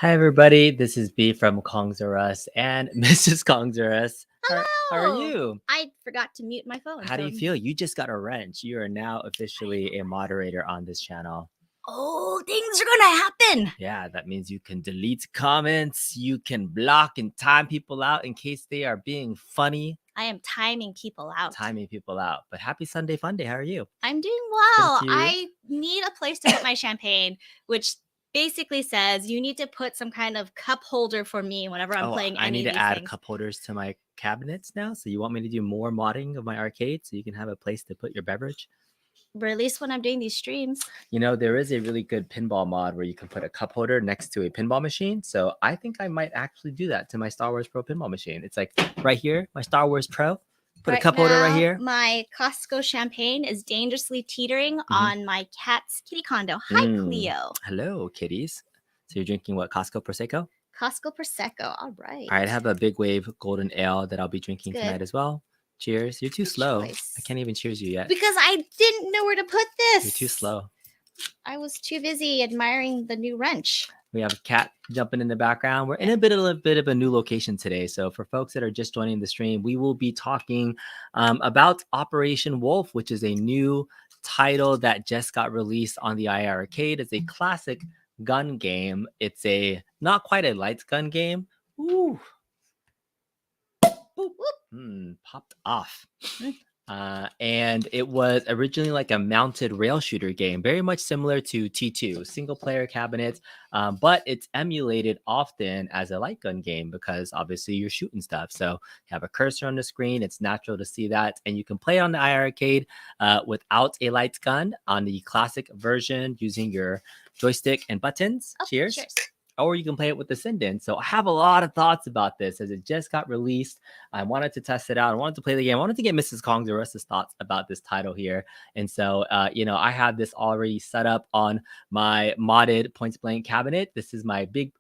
Hi, everybody. This is B from Kongs R Us and Mrs. Kongs R Us. How are Hello. you? I forgot to mute my phone. How do you feel? You just got a wrench. You are now officially a moderator on this channel. Oh, things are gonna happen. Yeah, that means you can delete comments, you can block and time people out in case they are being funny. I am timing people out. But happy Sunday Funday. How are you? I'm doing Good well. to you. I need a place to put my champagne, which basically says you need to put some kind of cup holder for me whenever I'm playing I any need of to these add things. cup holders to my cabinets now. So you want me to do more modding of my arcade so you can have a place to put your beverage? Or at least when I'm doing these streams. You know, there is a really good pinball mod where you can put a cup holder next to a pinball machine. So I think I might actually do that to my Star Wars Pro pinball machine. It's like right here, my Star Wars Pro. Put a cup holder right here. My Costco champagne is dangerously teetering on my cat's kitty condo. Hi, Cleo. Hello, kitties. So you're drinking what, Costco Prosecco? Costco Prosecco. All right. All right, I have a Big Wave Golden Ale that I'll be drinking Good. tonight as well. Cheers. You're too Good slow. choice. I can't even cheers you yet. Because I didn't know where to put this. You're too slow. I was too busy admiring the new wrench. We have a cat jumping in the background. We're in a bit of a new location today. So for folks that are just joining the stream, we will be talking about Operation Wolf, which is a new title that just got released on the iiRcade. It's a classic gun game. It's a not quite a light gun game. Ooh. Boop, boop. Popped off. And it was originally like a mounted rail shooter game, very much similar to T2, single player cabinets, but it's emulated often as a light gun game because obviously you're shooting stuff. So you have a cursor on the screen. It's natural to see that. And you can play on the iiRcade without a light gun on the classic version using your joystick and buttons. Oh, cheers. cheers. Or you can play it with the send-in. So I have a lot of thoughts about this as it just got released. I wanted to test it out. I wanted to play the game. I wanted to get Mrs. Kong's the rest of thoughts about this title here. And so, I have this already set up on my modded Point Blank cabinet. This is my big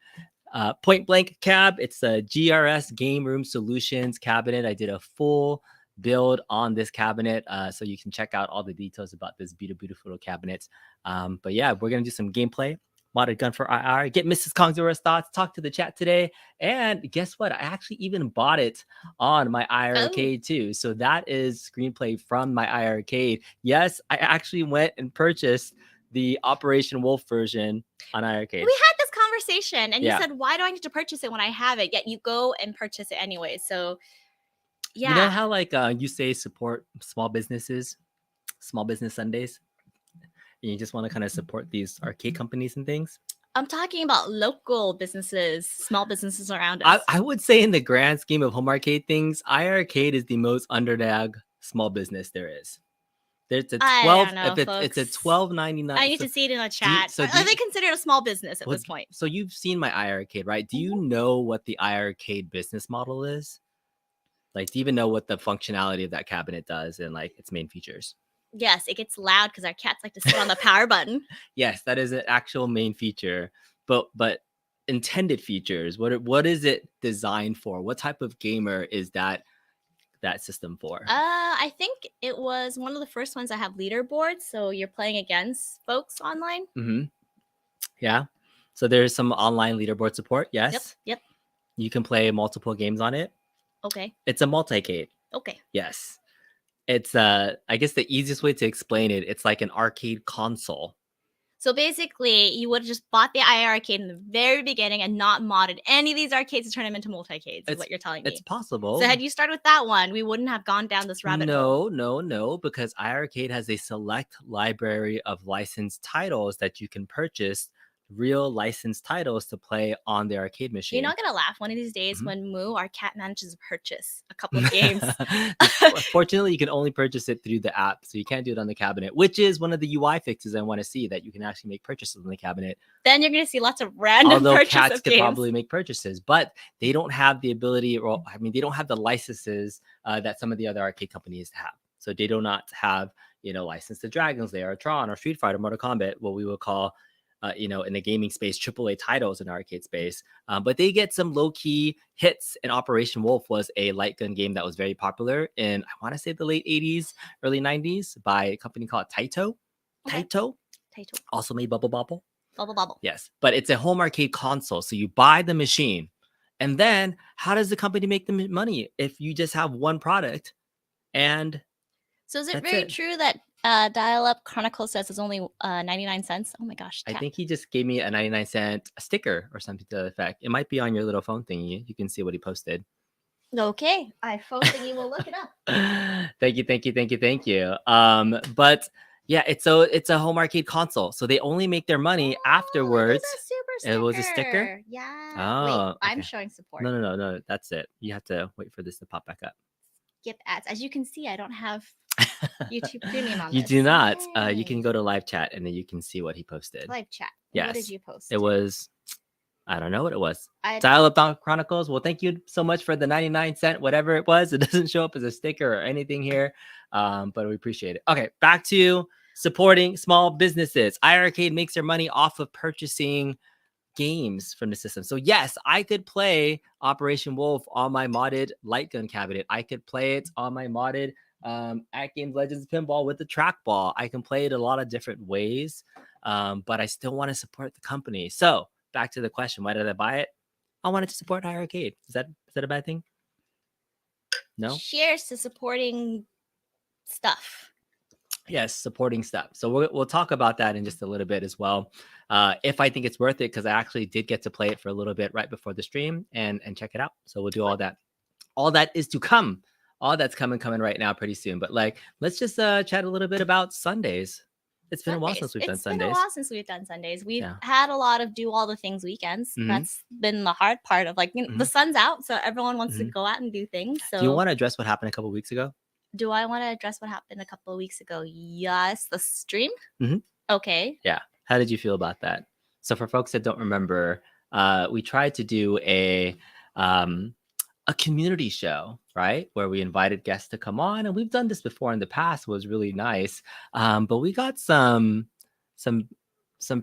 Point Blank cab. It's a GRS Game Room Solutions cabinet. I did a full build on this cabinet, so you can check out all the details about this beautiful little cabinet. But yeah, we're going to do some gameplay. Modded gun for IR. Get Mrs. Kong's thoughts. Talk to the chat today. And guess what? I actually even bought it on my iiRcade too. So that is screenplay from my iiRcade. Yes, I actually went and purchased the Operation Wolf version on iiRcade. We had this conversation and you said, why do I need to purchase it when I have it? Yet you go and purchase it anyway. So yeah. You know how like you say support small businesses, small business Sundays? You just want to kind of support these arcade companies and things? I'm talking about local businesses, small businesses around us. I would say in the grand scheme of home arcade things, iiRcade is the most underdog small business there is. There's a 12. It's a $12.99. I need to see it in the chat. Are they considered a small business at this point? So you've seen my iiRcade, right? Do you know what the iiRcade business model is? Like, do you even know what the functionality of that cabinet does and like its main features? Yes, it gets loud because our cats like to sit on the power button. Yes, that is an actual main feature, but intended features. What is it designed for? What type of gamer is that system for? I think it was one of the first ones that have leaderboards, so you're playing against folks online. Yeah, so there's some online leaderboard support. Yes. Yep. You can play multiple games on it. Okay. It's a multi-cade. Okay. Yes. It's I guess the easiest way to explain it, it's like an arcade console. So basically, you would have just bought the iiRcade in the very beginning and not modded any of these arcades to turn them into multi-cades, is what you're telling me. It's possible. So had you started with that one, we wouldn't have gone down this rabbit hole. No, because iiRcade has a select library of licensed titles that you can purchase, real licensed titles to play on the arcade machine. You're not gonna laugh one of these days when Moo, our cat, manages to purchase a couple of games. Fortunately, you can only purchase it through the app, so you can't do it on the cabinet, which is one of the UI fixes I want to see, that you can actually make purchases on the cabinet. Then you're gonna see lots of random Although purchases. cats could probably make purchases, but they don't have the ability, or I mean, they don't have the licenses that some of the other arcade companies have. So they do not have, license to Dragon's Lair or Tron or Street Fighter, Mortal Kombat, what we would call in the gaming space, AAA titles in the arcade space. But they get some low-key hits, and Operation Wolf was a light gun game that was very popular in, I want to say, the late 80s, early 90s by a company called Taito. Okay. Taito. Also made Bubble Bobble. Bubble bubble. Yes, but it's a home arcade console. So you buy the machine, and then how does the company make the money if you just have one product? And so is it that's very it. true that Dial-Up Chronicle says it's only 99 cents? Oh my gosh. I Cat. think he just gave me a 99-cent sticker or something to that effect. It might be on your little phone thingy. You can see what he posted. Okay. iPhone thingy will look it up. Thank you. But yeah, it's a home arcade console. So they only make their money afterwards. It is a super sticker. It was a sticker? Yeah. Oh, Wait, I'm okay. showing support. No. That's it. You have to wait for this to pop back up. Skip ads. As you can see, I don't have YouTube Premium on You this. do not. You Yay. can go to live chat and then you can see what he posted. Live chat. Yes. What did you post? It was, I don't know what it was. I- Dial-Up Chronicles. Well, thank you so much for the 99-cent, whatever it was. It doesn't show up as a sticker or anything here, but we appreciate it. Okay, back to supporting small businesses. iiRcade makes their money off of purchasing games from the system. So yes, I could play Operation Wolf on my modded light gun cabinet. I could play it on my modded AtGames Legends pinball with the trackball. I can play it a lot of different ways, but I still want to support the company. So back to the question, why did I buy it? I wanted to support iiRcade. Is that a bad thing? No? Cheers to supporting stuff. Yes, supporting stuff. So we'll talk about that in just a little bit as well. If I think it's worth it, because I actually did get to play it for a little bit right before the stream and check it out. So we'll do all that. All that is to come. All that's coming right now pretty soon. But let's just chat a little bit about Sundays. It's been a while since we've done Sundays. It's been a while since we've done Sundays. We've had a lot of do all the things weekends. Mm-hmm. That's been the hard part of the sun's out, so everyone wants to go out and do things. So do you want to address what happened a couple weeks ago? Do I want to address what happened a couple of weeks ago? Yes, the stream. Okay. Yeah. How did you feel about that? So for folks that don't remember, we tried to do a community show, right? Where we invited guests to come on, and we've done this before in the past. It was really nice. But we got some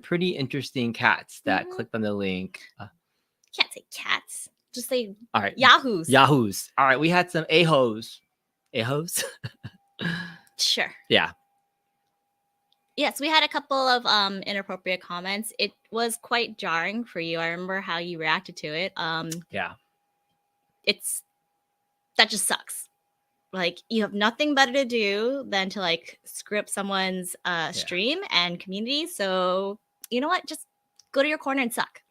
pretty interesting cats that clicked on the link. Can't say cats. Just say all right. Yahoos. All right. We had some a-hoes. A-hoes? Sure. Yeah. Yes, we had a couple of inappropriate comments. It was quite jarring for you. I remember how you reacted to it. Yeah. That just sucks. You have nothing better to do than to script someone's stream and community. So you know what? Just go to your corner and suck.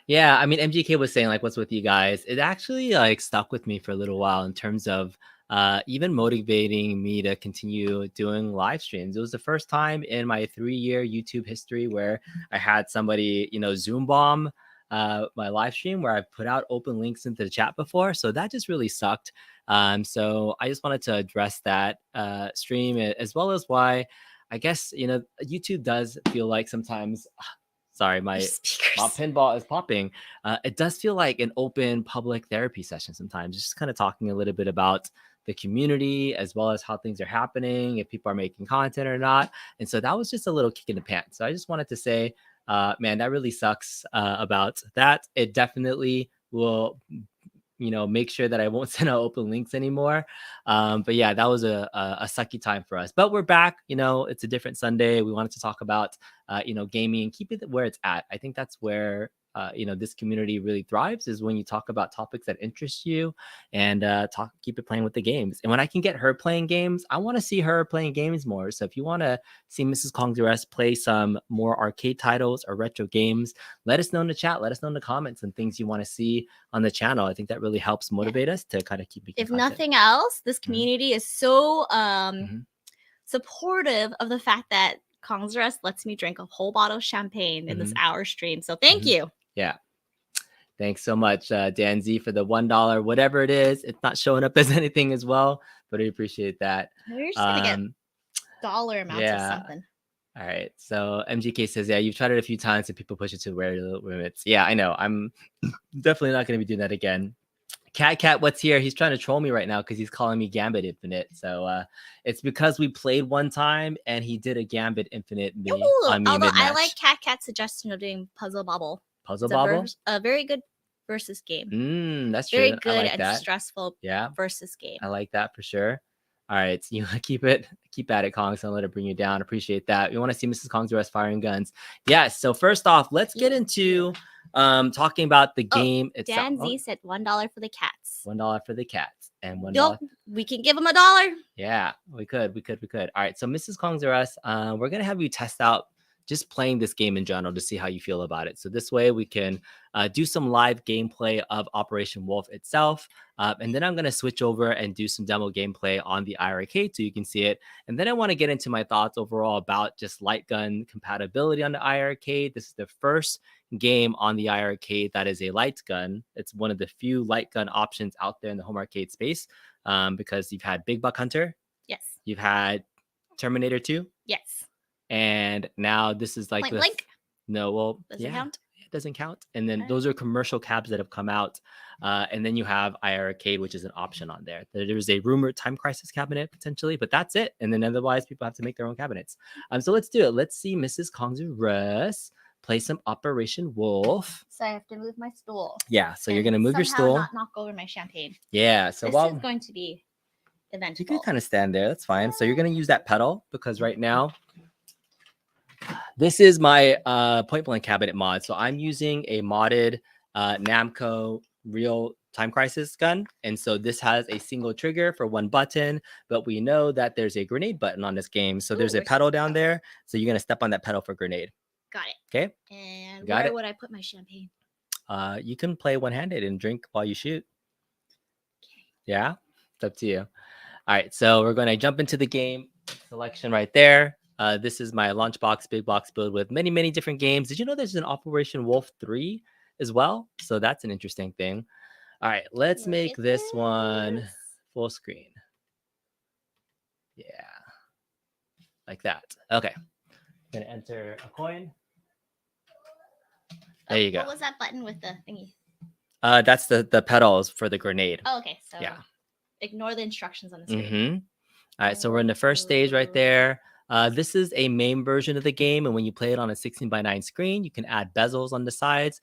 Yeah, I mean, MGK was saying what's with you guys? It actually stuck with me for a little while in terms of even motivating me to continue doing live streams. It was the first time in my 3-year YouTube history where I had somebody, Zoom bomb my live stream where I put out open links into the chat before. So that just really sucked. So I just wanted to address that stream, as well as why I guess, YouTube does feel like sometimes, sorry, my pinball is popping. It does feel like an open public therapy session sometimes, just kind of talking a little bit about the community as well as how things are happening, if people are making content or not. And so that was just a little kick in the pants. So I just wanted to say, man, that really sucks about that. It definitely will, make sure that I won't send out open links anymore. But yeah, that was a sucky time for us. But we're back. It's a different Sunday. We wanted to talk about, gaming and keep it where it's at. I think that's where this community really thrives, is when you talk about topics that interest you and keep it playing with the games. And when I can get her playing games, I want to see her playing games more. So if you want to see Mrs. Kong Duress play some more arcade titles or retro games, let us know in the chat. Let us know in the comments and things you want to see on the channel. I think that really helps motivate us to kind of keep making content. Nothing else, this community is so supportive of the fact that Kong's Rest lets me drink a whole bottle of champagne in this hour stream. So thank you. Yeah. Thanks so much, Dan Z, for the $1, whatever it is. It's not showing up as anything as well, but I appreciate that. You're just going to get dollar amounts of something. All right. So MGK says, yeah, you've tried it a few times and people push it to rare limits. Yeah, I know. I'm definitely not going to be doing that again. Cat, what's here? He's trying to troll me right now because he's calling me Gambit Infinite. So it's because we played one time and he did a Gambit Infinite on me. Although I like Cat's suggestion of doing Puzzle Bobble. Puzzle Bobble? A very good versus game. That's true. Very good like and that. stressful versus game. I like that for sure. All right, so you keep at it, Kong. So I'll let it bring you down. Appreciate that. We want to see Mrs. Kong's Rest firing guns. Yes. So first off, let's get into talking about the game itself. Dan Z said $1 for the cats. $1 for the cats and $1. Nope, we can give them $1. Yeah, we could. All right. So Mrs. Kong's Rest, we're gonna have you test out just playing this game in general to see how you feel about it. So this way we can do some live gameplay of Operation Wolf itself. And then I'm going to switch over and do some demo gameplay on the iiRcade so you can see it. And then I want to get into my thoughts overall about just light gun compatibility on the iiRcade. This is the first game on the iiRcade that is a light gun. It's one of the few light gun options out there in the home arcade space because you've had Big Buck Hunter. Yes. You've had Terminator 2. Yes. And now this is like Blank. No, well, Doesn't count. It doesn't count. And then those are commercial cabs that have come out. And then you have iiRcade, which is an option on there. There's a rumored Time Crisis cabinet potentially, but that's it. And then otherwise, people have to make their own cabinets. So let's do it. Let's see Mrs. Kong's Rest play some Operation Wolf. So I have to move my stool. Yeah. So you're gonna move your stool. Not knock over my champagne. Yeah. So this is going to be eventful. You can kind of stand there. That's fine. So you're gonna use that pedal because right now. This is my point blank cabinet mod. So I'm using a modded Namco real Time Crisis gun. And so this has a single trigger for one button, but we know that there's a grenade button on this game. So there's a pedal down there. So you're going to step on that pedal for grenade. Got it. Okay. And where would I put my champagne? You can play one-handed and drink while you shoot. Okay. Yeah, it's up to you. All right. So we're going to jump into the game selection right there. This is my lunchbox big box build with many, many different games. Did you know there's an Operation Wolf 3 as well? So that's an interesting thing. All right, let's make this one full screen. Yeah, like that. Okay, gonna enter a coin. There you go. What was that button with the thingy? That's the pedals for the grenade. Oh, okay. So yeah, ignore the instructions on the screen. Mm-hmm. All right, so we're in the first stage right there. This is a MAME version of the game, and when you play it on a 16:9 screen, you can add bezels on the sides.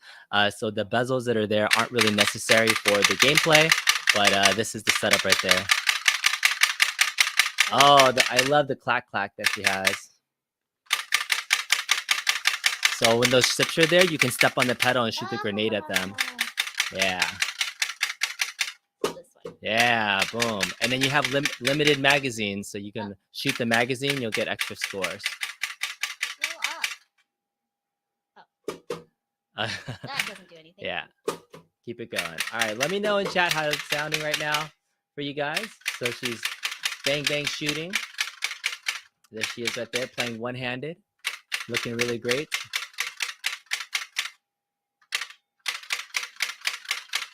So the bezels that are there aren't really necessary for the gameplay, but this is the setup right there. Oh, I love the clack clack that she has. So when those ships are there, you can step on the pedal and shoot the grenade at them. Yeah. Yeah, boom. And then you have limited magazines, so you can shoot the magazine, you'll get extra scores. That doesn't do anything. Yeah, keep it going. All right, let me know in chat how it's sounding right now for you guys. So she's bang, bang shooting. There she is right there playing one-handed, looking really great.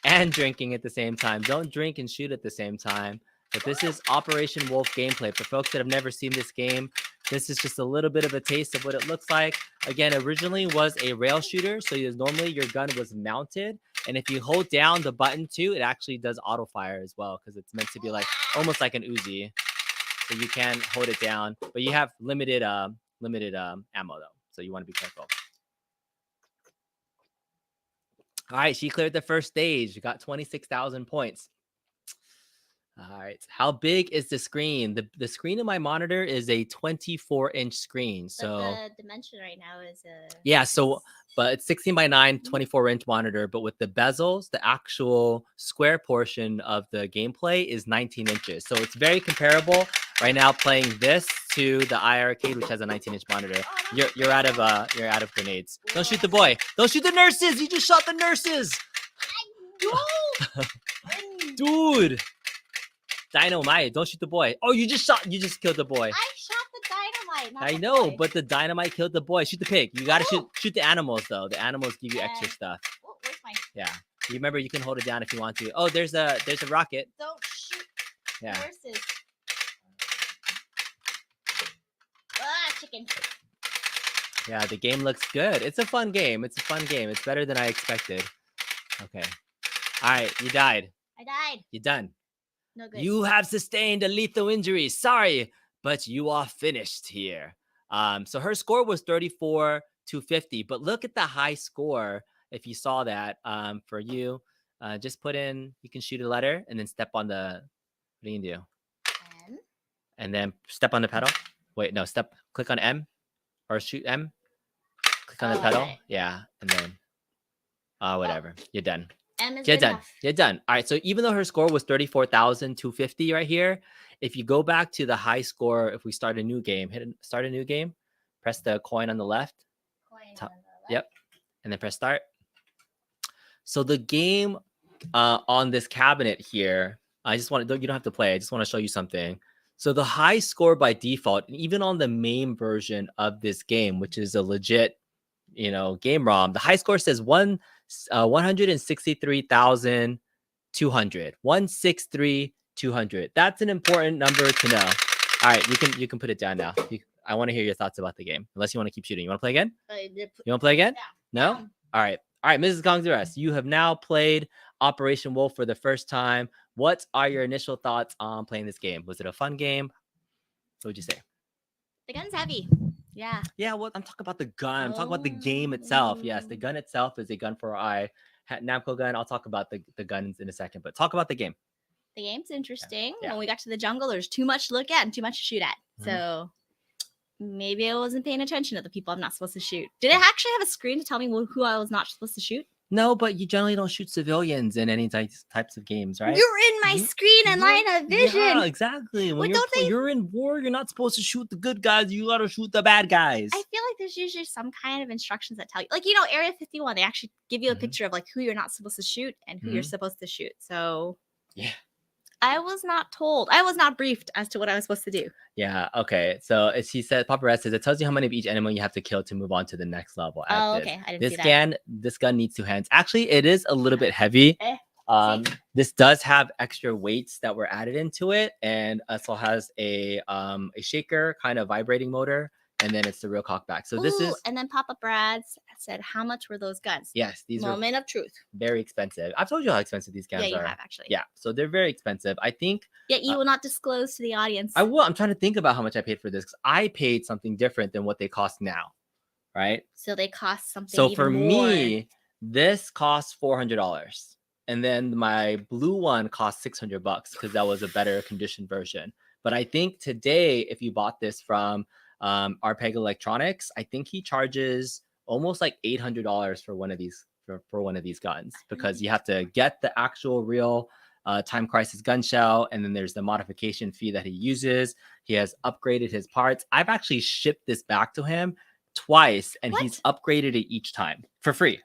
And drinking at the same time. Don't drink and shoot at the same time. But this is Operation Wolf gameplay. For folks that have never seen this game, this is just a little bit of a taste of what it looks like. Again, originally was a rail shooter. So normally your gun was mounted. And if you hold down the button too, it actually does auto fire as well because it's meant to be like almost like an Uzi. So you can hold it down. But you have limited ammo though. So you want to be careful. All right, she cleared the first stage. She got 26,000 points. All right, how big is the screen? The screen in my monitor is a 24-inch screen. So but the dimension right now is but it's 16:9, 24-inch monitor. But with the bezels, the actual square portion of the gameplay is 19 inches. So it's very comparable. Right now, playing this to the iiRcade, which has a 19-inch monitor. You're out of grenades. Don't shoot the boy. Don't shoot the nurses. You just shot the nurses. Dude. Dynamite. Don't shoot the boy. Oh, you just killed the boy. I shot the dynamite. I know, but the dynamite killed the boy. Shoot the pig. You gotta shoot the animals though. The animals give you extra stuff. Where's my? Yeah. You remember you can hold it down if you want to. Oh, there's a rocket. Don't shoot. Yeah. Nurses. Chicken. Yeah, the game looks good. It's a fun game. It's better than I expected. Okay. All right, you died. I died. You're done. No good. You have sustained a lethal injury. Sorry, but you are finished here. So her score was 34-50, but look at the high score. If you saw that, for you, just put in, you can shoot a letter and then step on the, what do you do? 10. and then step on the pedal. Wait, no, click on M or shoot M. Click on the pedal. Okay. Yeah, and then whatever. You're done. M is You're good done. enough. You're done. All right. So even though her score was 34,250 right here, if you go back to the high score, if we start a new game, start a new game, press the coin on the left. Yep. And then press start. So the game on this cabinet here, you don't have to play. I just want to show you something. So the high score by default, and even on the main version of this game, which is a legit, game ROM, the high score says 163,200. 163,200. That's an important number to know. All right, you can put it down now. I want to hear your thoughts about the game. Unless you want to keep shooting. You want to play again? You want to play again? Yeah. No? All right, Mrs. Kongzures, you have now played Operation Wolf for the first time. What are your initial thoughts on playing this game? Was it a fun game? What would you say? The gun's heavy. Yeah. Yeah, well, I'm talking about the gun. I'm talking about the game itself. Yes, the gun itself is a gun for eye. Namco gun. I'll talk about the guns in a second, but talk about the game. The game's interesting. Yeah. When we got to the jungle, there's too much to look at and too much to shoot at. Mhm. So maybe I wasn't paying attention to the people I'm not supposed to shoot. Did it actually have a screen to tell me who I was not supposed to shoot? No, but you generally don't shoot civilians in any types of games, right? You're in my screen and line of vision. Yeah, exactly. When you're in war, you're not supposed to shoot the good guys. You gotta shoot the bad guys. I feel like there's usually some kind of instructions that tell you, like, Area 51, they actually give you a picture of like who you're not supposed to shoot and who you're supposed to shoot. So yeah, I was not told. I was not briefed as to what I was supposed to do. Yeah. Okay. So as he said, Papa Red says it tells you how many of each enemy you have to kill to move on to the next level. Okay. I didn't see that. This gun needs 2 hands. Actually, it is a little bit heavy. This does have extra weights that were added into it, and also has a shaker kind of vibrating motor, and then it's the real cockback. So this is. And then Papa Brad said, "How much were those guns?" Yes, these Moment of truth. Very expensive. I've told you how expensive these guns are. Yeah, you have actually. Yeah, so they're very expensive. I think. Yet you will not disclose to the audience. I will. I'm trying to think about how much I paid for this, because I paid something different than what they cost now, right? So they cost something. So even for more. me, this costs $400, and then my blue one cost $600 because that was a better conditioned version. But I think today, if you bought this from Arpeg Electronics, I think he charges almost like $800 for one of these for one of these guns, because you have to get the actual real Time Crisis gun shell, and then there's the modification fee that he uses. He has upgraded his parts. I've actually shipped this back to him twice, and he's upgraded it each time for free.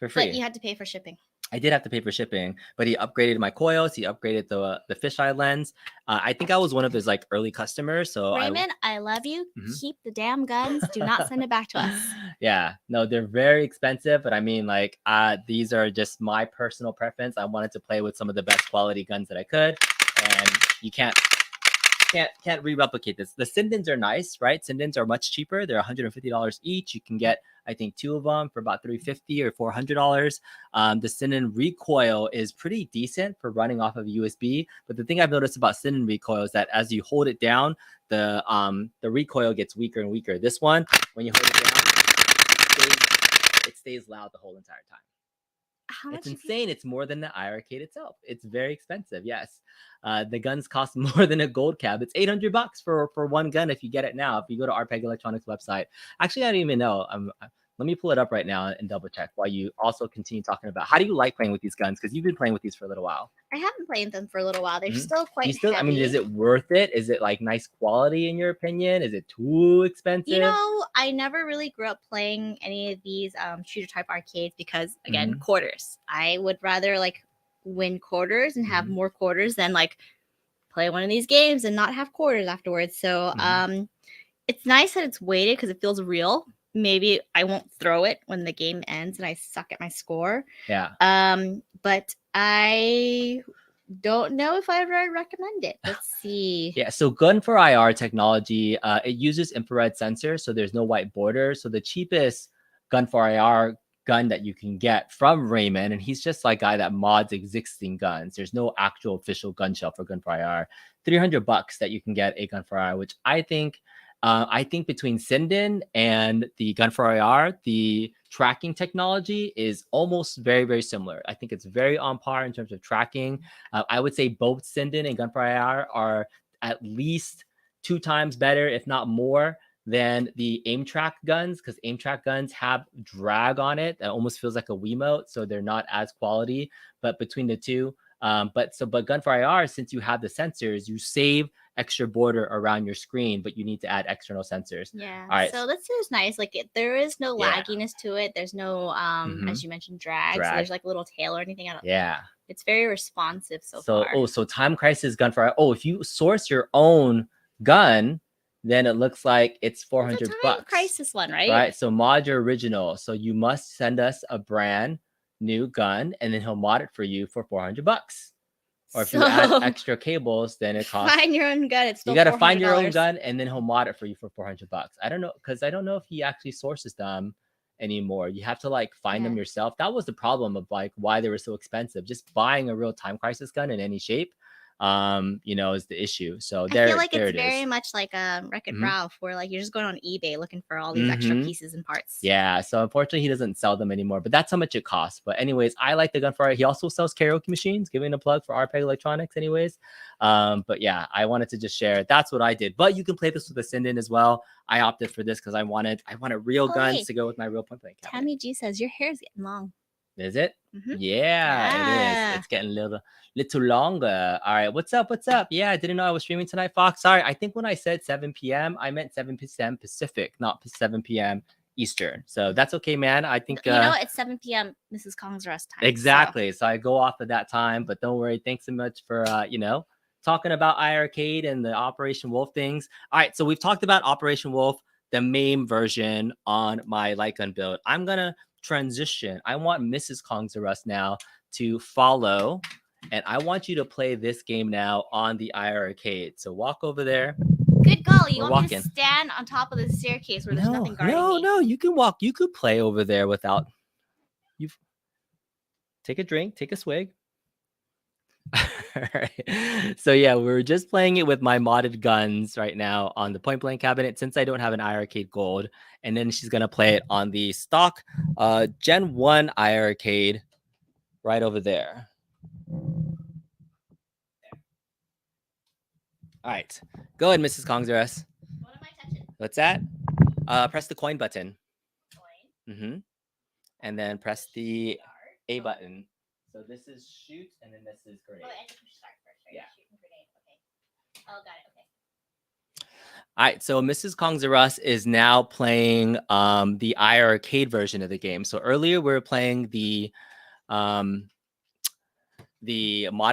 But you had to pay for shipping. I did have to pay for shipping, but he upgraded my coils. He upgraded the fisheye lens. I think I was one of his like early customers. So Raymond, I love you. Keep the damn guns. Do not send it back to us. Yeah, no, they're very expensive, but I mean, like, these are just my personal preference. I wanted to play with some of the best quality guns that I could, and you can't re-replicate this. The Sindens are nice, right? Sindens are much cheaper. They're $150 each. You can get, I think, 2 of them for about $350 or $400. The Sinden recoil is pretty decent for running off of USB. But the thing I've noticed about Sinden recoil is that as you hold it down, the recoil gets weaker and weaker. This one, when you hold it down, it stays loud the whole entire time. It's insane. It's more than the iiRcade itself. It's very expensive. Yes. The guns cost more than a gold cab. It's $800 for one gun if you get it now. If you go to Arpeg Electronics website. Actually, I don't even know. Let me pull it up right now and double check while you also continue talking about how do you like playing with these guns, because you've been playing with these for a little while. I haven't played them for a little while. They're still quite heavy. I mean, is it worth it? Is it like nice quality in your opinion? Is it too expensive? I never really grew up playing any of these shooter type arcades because, again, quarters. I would rather like win quarters and have more quarters than like play one of these games and not have quarters afterwards. So it's nice that it's weighted because it feels real. Maybe I won't throw it when the game ends and I suck at my score. Yeah. But I don't know if I'd recommend it. Let's see. Yeah, so Gun for IR technology, it uses infrared sensor, so there's no white border. So the cheapest Gun for IR gun that you can get from Raymond, and he's just like a guy that mods existing guns. There's no actual official gun shell for Gun for IR. $300 that you can get a Gun for IR, which I think between Sinden and the Gun for IR, the tracking technology is almost very, very similar. I think it's very on par in terms of tracking. I would say both Sinden and Gun for IR are at least 2 times better, if not more, than the aim track guns, because aim track guns have drag on it that almost feels like a Wiimote, so they're not as quality. But between the two, but Gunfire IR, since you have the sensors, you save extra border around your screen, but you need to add external sensors. Yeah. All right. So this is nice. Like there is no Yeah. lagginess to it. There's no as you mentioned drag. So Drag. there's like a little tail or anything. I don't. Yeah. It's very responsive so far. So Time Crisis Gunfire. Oh, if you source your own gun, then it looks like it's $400. It's a Time Crisis one, right? Right. So mod your original. So you must send us a brand new gun, and then he'll mod it for you for $400. Or if you add extra cables, then it costs. Find your own gun. It's still you got to $400. find your own gun, and then he'll mod it for you for $400. I don't know, because I don't know if he actually sources them anymore. You have to like find them yourself. That was the problem of like why they were so expensive. Just buying a real Time Crisis gun in any shape, is the issue. So I feel like it's very much like Wreck-It Ralph, where like you're just going on eBay looking for all these extra pieces and parts. Yeah, so unfortunately he doesn't sell them anymore, but that's how much it costs. But anyways, I like the Gunfire. He also sells karaoke machines, giving a plug for RPEG Electronics anyways. But yeah, I wanted to just share. That's what I did. But you can play this with a Sinden as well. I opted for this because I wanted real guns to go with my real point blank cabinet. Tammy G says your hair is getting long. Is it? Yeah, it is. It's getting a little longer. All right, what's up? Yeah, I didn't know I was streaming tonight, Fox. Sorry, I think when I said 7 p.m., I meant 7 p.m. Pacific, not 7 p.m. Eastern. So that's okay, man. I think it's 7 p.m. Mrs. Kong's rest time. Exactly. So I go off of that time, but don't worry. Thanks so much for talking about iiRcade and the Operation Wolf things. All right, so we've talked about Operation Wolf, the MAME version on my light gun build. I'm gonna transition. I want Mrs. Kong's Rust now to follow, and I want you to play this game now on the iiRcade. So walk over there. Good golly, you want me to stand on top of the staircase where there's nothing guarding me? No, you can walk. You could play over there without. Take a drink, take a swig. All right. So yeah, we're just playing it with my modded guns right now on the point blank cabinet since I don't have an iiRcade Gold, and then she's gonna play it on the stock Gen 1 iiRcade right over there. All right, go ahead, Mrs. Kong's. What am I touching? What's that? Press the coin button. Coin. And then press the A button. So this is shoot, and then this is grenade. Oh, I have to push start first, right? Yeah. Shoot and grenade. Okay. Oh, got it. Okay. All right. So Mrs. Kong's is now playing the iiRcade version of the game. So earlier we were playing the modded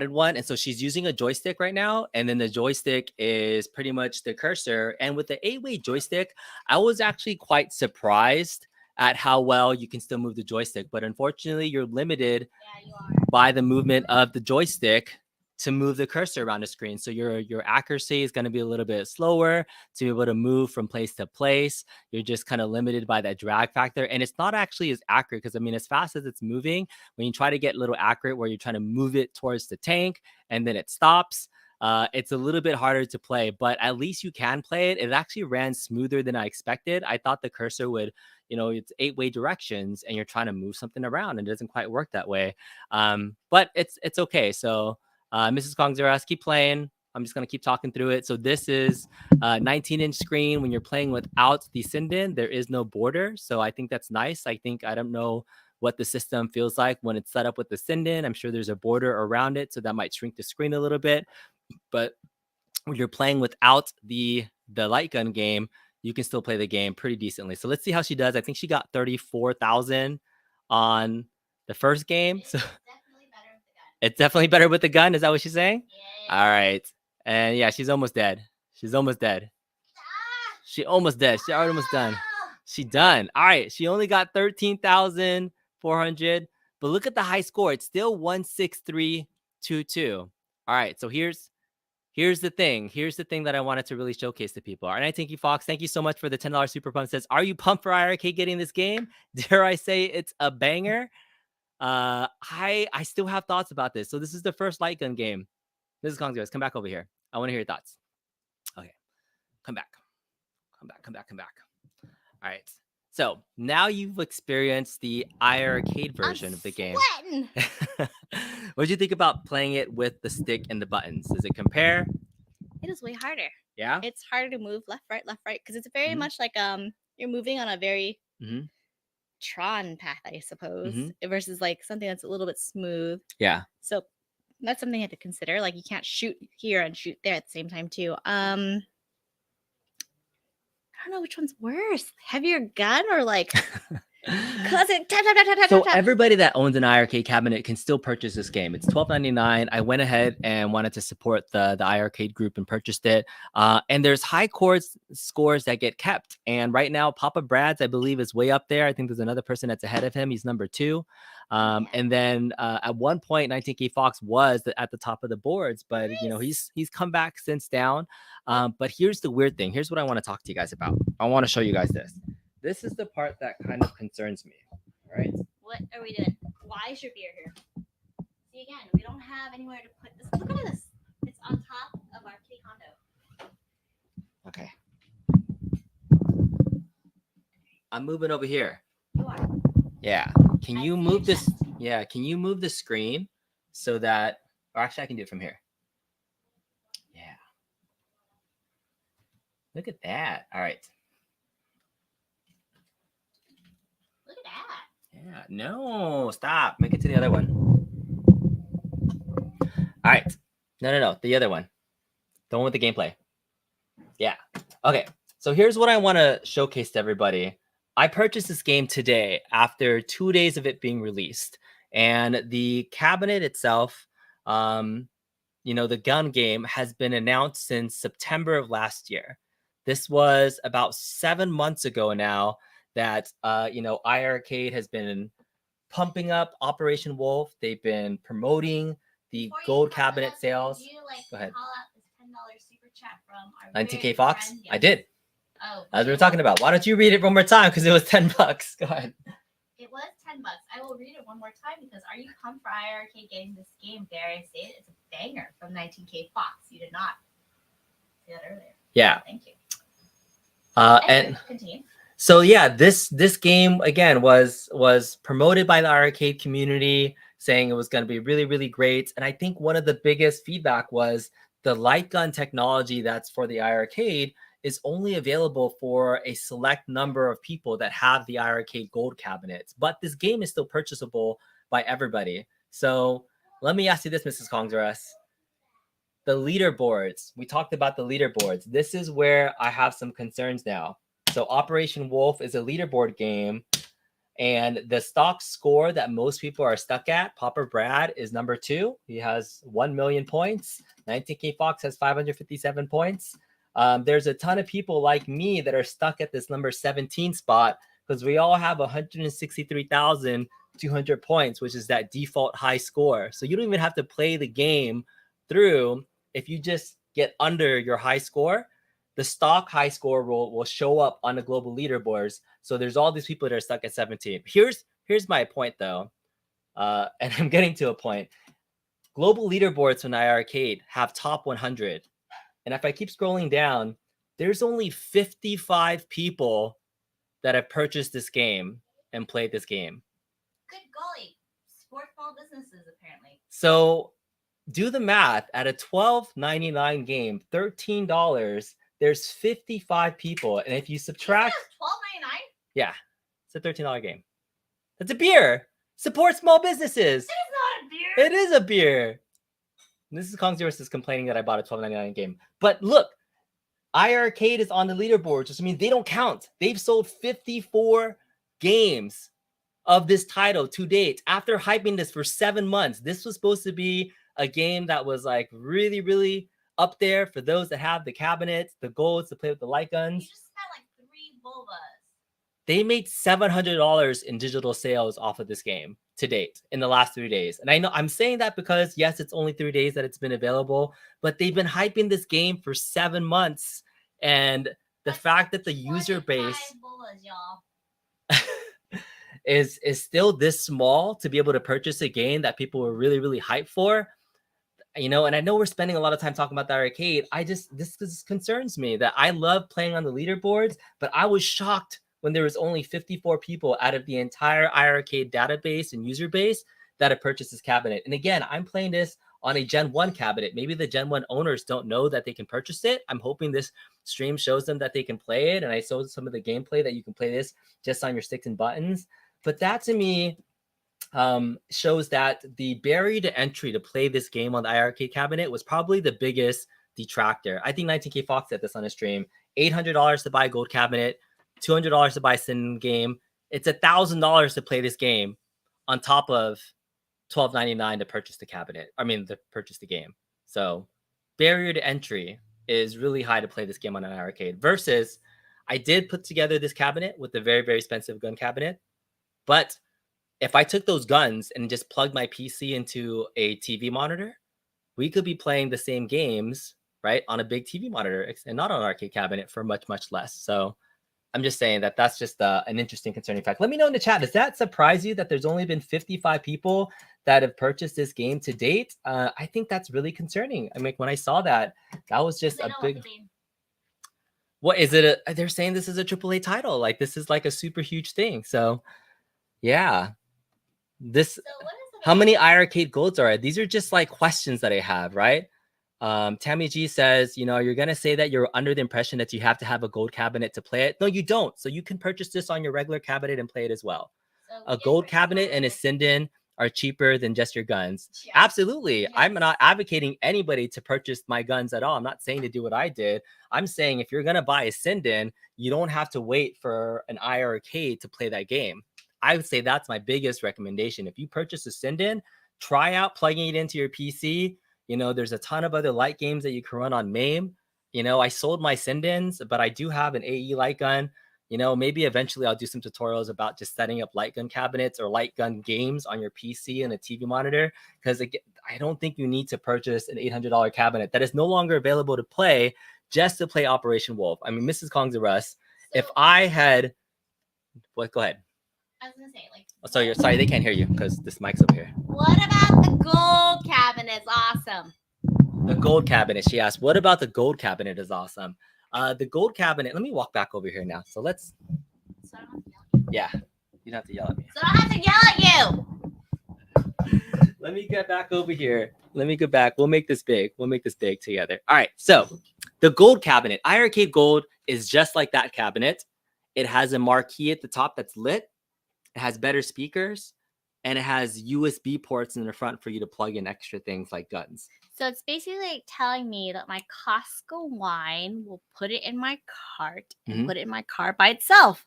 one, and so she's using a joystick right now, and then the joystick is pretty much the cursor. And with the 8-way joystick, I was actually quite surprised at how well you can still move the joystick, but unfortunately you're limited by the movement of the joystick to move the cursor around the screen. So your accuracy is going to be a little bit slower to be able to move from place to place. You're just kind of limited by that drag factor, and it's not actually as accurate because as fast as it's moving, when you try to get a little accurate where you're trying to move it towards the tank and then it stops, it's a little bit harder to play, but at least you can play it. It actually ran smoother than I expected. I thought the cursor would, it's 8-way directions and you're trying to move something around and it doesn't quite work that way. But it's okay. So Mrs. Kong's, keep playing. I'm just going to keep talking through it. So this is a 19-inch screen. When you're playing without the Sinden, there is no border. So I think that's nice. I don't know what the system feels like when it's set up with the Sinden. I'm sure there's a border around it, so that might shrink the screen a little bit. But when you're playing without the light gun game, you can still play the game pretty decently. So let's see how she does. I think she got 34,000 on the first game. So it's definitely better with the gun. Is that what she's saying? Yeah. All right. And yeah, she's almost dead. She's almost dead. She almost dead. She almost done. She done. All right. She only got 13,400. But look at the high score. It's still 16322. All right. So here's the thing. Here's the thing that I wanted to really showcase to people. All right, thank you, Fox. Thank you so much for the $10 super pump. Says, are you pumped for iiRcade getting this game? Dare I say it's a banger? I still have thoughts about this. So this is the first light gun game. Mrs. Kong's, guys, come back over here. I want to hear your thoughts. Okay, come back. All right. So now you've experienced the iiRcade version of the game. What did you think about playing it with the stick and the buttons? Does it compare? It is way harder. Yeah. It's harder to move left, right, because it's very much like you're moving on a very Tron path, I suppose, versus like something that's a little bit smooth. Yeah. So that's something you have to consider. Like you can't shoot here and shoot there at the same time too. I don't know which one's worse, heavier gun or like classic. So everybody that owns an iArcade cabinet can still purchase this game. It's $12.99. I went ahead and wanted to support the iArcade group and purchased it. And there's high scores that get kept. And right now, Papa Brad's, I believe, is way up there. I think there's another person that's ahead of him. He's number 2. And then at one point, 19K Fox was at the top of the boards, but you know he's come back since down. But here's the weird thing. Here's what I want to talk to you guys about. I want to show you guys this. This is the part that kind of concerns me. All right. What are we doing? Why is your beer here? See, again, we don't have anywhere to put this. Look at this. It's on top of our kitty condo. Okay. I'm moving over here. You are. Yeah. Can you move this? Yeah. Can you move the screen so that, or actually I can do it from here. Yeah. Look at that. All right. Look at that. Yeah. No, stop. Make it to the other one. All right. No. The other one. The one with the gameplay. Yeah. Okay. So here's what I want to showcase to everybody. I purchased this game today after 2 days of it being released. And the cabinet itself, you know, the gun game has been announced since September of last year. This was about 7 months ago now that, you know, iArcade has been pumping up Operation Wolf. They've been promoting the gold cabinet sales. Did you, like, go ahead. Call out this $10 super chat from our 19K Fox? friend? I did. Oh, as we were talking about. Why don't you read it one more time? Because it was $10. Go ahead. It was $10. I will read it one more time because are you pumped for iArcade getting this game? Dare I say it? It's a banger from 19K Fox. You did not say that earlier. Yeah. Thank you. And continue. So yeah, this game again was promoted by the iArcade community, saying it was going to be really, really great. And I think one of the biggest feedback was the light gun technology that's for the iArcade is only available for a select number of people that have the iArcade gold cabinets. But this game is still purchasable by everybody. So let me ask you this, Mrs. Kongzaras. The leaderboards. We talked about the leaderboards. This is where I have some concerns now. So Operation Wolf is a leaderboard game. And the stock score that most people are stuck at, Papa Brad is number 2. He has 1 million points. 19K Fox has 557 points. There's a ton of people like me that are stuck at this number 17 spot because we all have 163,200 points, which is that default high score. So you don't even have to play the game through. If you just get under your high score, the stock high score will show up on the global leaderboards. So there's all these people that are stuck at 17. Here's my point though, and I'm getting to a point. Global leaderboards from iArcade have top 100. And if I keep scrolling down, there's only 55 people that have purchased this game and played this game. Good golly. Support small businesses, apparently. So do the math. At a $12.99 game, $13, there's 55 people. And if you subtract... $12.99? Yeah. It's a $13 game. That's a beer. Support small businesses. It is not a beer. It is a beer. This is Kongzaras is complaining that I bought a $12.99 game. But look, iArcade is on the leaderboard, which means they don't count. They've sold 54 games of this title to date after hyping this for 7 months. This was supposed to be a game that was like really, really up there for those that have the cabinets, the golds to play with the light guns. You just spent like 3 Bulbas. They made $700 in digital sales off of this game to date in the last 3 days. And I know I'm saying that because yes, it's only 3 days that it's been available, but they've been hyping this game for 7 months. And the fact that the user base Bulbas, y'all. is still this small to be able to purchase a game that people were really, really hyped for, you know, and I know we're spending a lot of time talking about the arcade. This concerns me that I love playing on the leaderboards, but I was shocked when there was only 54 people out of the entire iArcade database and user base that have purchased this cabinet. And again, I'm playing this on a Gen 1 cabinet. Maybe the Gen 1 owners don't know that they can purchase it. I'm hoping this stream shows them that they can play it. And I showed some of the gameplay that you can play this just on your sticks and buttons. But that to me shows that the barrier to entry to play this game on the iiRcade cabinet was probably the biggest detractor. I think 19K Fox said this on a stream. $800 to buy a gold cabinet, $200 to buy a Sin game. It's $1,000 to play this game on top of $12.99 to purchase the cabinet. I mean, to purchase the game. So barrier to entry is really high to play this game on an iiRcade. Versus, I did put together this cabinet with a very, very expensive gun cabinet. But if I took those guns and just plugged my PC into a TV monitor, we could be playing the same games, right, on a big TV monitor and not on an arcade cabinet for much, much less. So I'm just saying that that's just an interesting concerning fact. Let me know in the chat. Does that surprise you that there's only been 55 people that have purchased this game to date? I think that's really concerning. I mean, when I saw that, that was just a big... What is it? They're saying this is a AAA title. Like, this is like a super huge thing. So, yeah. This... How many iiRcade golds are it? These are just like questions that I have, right? Tammy G says, you know, you're going to say that you're under the impression that you have to have a gold cabinet to play it. No, you don't. So you can purchase this on your regular cabinet and play it as well. So a gold cabinet and a Sinden are cheaper than just your guns. Yes. Absolutely. Yes. I'm not advocating anybody to purchase my guns at all. I'm not saying to do what I did. I'm saying if you're going to buy a Sinden, you don't have to wait for an iiRcade to play that game. I would say that's my biggest recommendation. If you purchase a Sinden, try out plugging it into your PC. You know, there's a ton of other light games that you can run on MAME. You know, I sold my Sindens, but I do have an AE light gun. You know, maybe eventually I'll do some tutorials about just setting up light gun cabinets or light gun games on your PC and a TV monitor. Because I don't think you need to purchase an $800 cabinet that is no longer available to play just to play Operation Wolf. I mean, Mrs. Kong's a Russ. If I had... What? Go ahead. I was gonna say, like, oh, sorry, they can't hear you because this mic's over here. What about the gold cabinet? Awesome. The gold cabinet. She asked, what about the gold cabinet is awesome? The gold cabinet, let me walk back over here now. So let's... So I don't have to yell at you. Yeah, you don't have to yell at me. So I don't have to yell at you. Let me get back over here. Let me go back. We'll make this big. We'll make this big together. All right, so the gold cabinet. iiRcade Gold is just like that cabinet. It has a marquee at the top that's lit. It has better speakers, and it has USB ports in the front for you to plug in extra things like guns. So it's basically like telling me that my Costco wine will put it in my cart and put it in my car by itself.